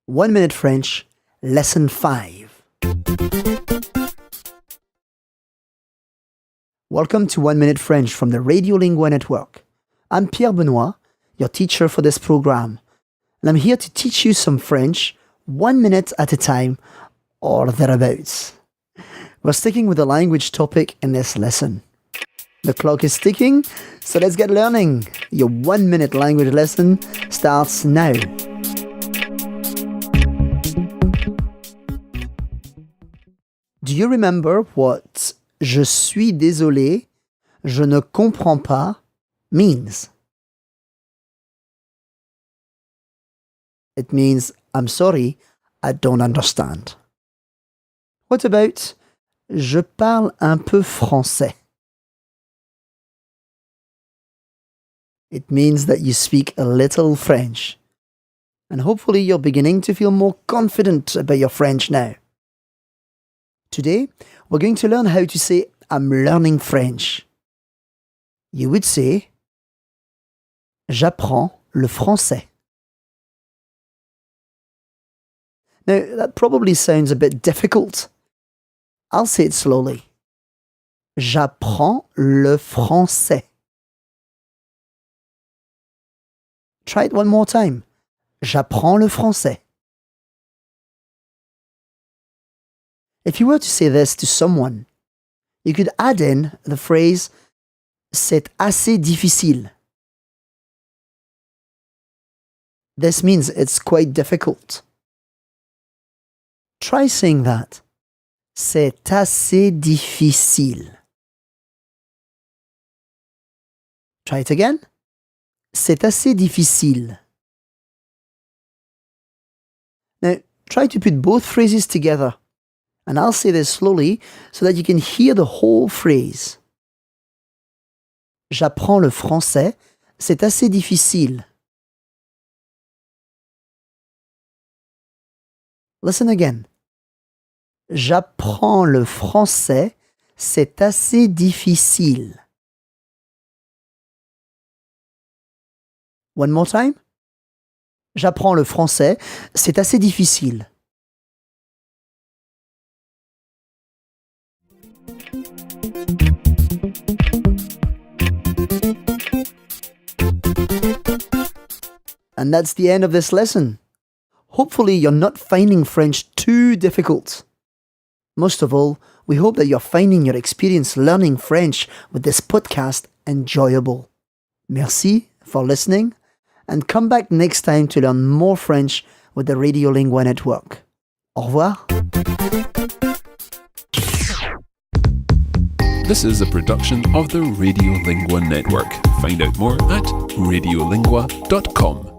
1 Minute French, Lesson 5. Welcome to 1 Minute French from the Radiolingua Network. I'm Pierre Benoit, your teacher for this program, and I'm here to teach you some French 1 minute at a time, or thereabouts. We're sticking with the language topic in this lesson. The clock is ticking, so let's get learning. Your 1 minute language lesson starts now. Do you remember what je suis désolé, je ne comprends pas means? It means I'm sorry, I don't understand. What about je parle un peu français? It means that you speak a little French. And hopefully you're beginning to feel more confident about your French now. Today, we're going to learn how to say I'm learning French. You would say j'apprends le français. Now, that probably sounds a bit difficult. I'll say it slowly. J'apprends le français. Try it one more time. J'apprends le français. If you were to say this to someone, you could add in the phrase c'est assez difficile. This means it's quite difficult. Try saying that. C'est assez difficile. Try it again. C'est assez difficile. Now, try to put both phrases together. And I'll say this slowly so that you can hear the whole phrase. J'apprends le français, c'est assez difficile. Listen again. J'apprends le français, c'est assez difficile. One more time. J'apprends le français, c'est assez difficile. And that's the end of this lesson. Hopefully you're not finding French too difficult. Most of all, we hope that you're finding your experience learning French with this podcast enjoyable. Merci for listening, and come back next time to learn more French with the Radiolingua Network. Au revoir. This is a production of the Radiolingua Network. Find out more at radiolingua.com.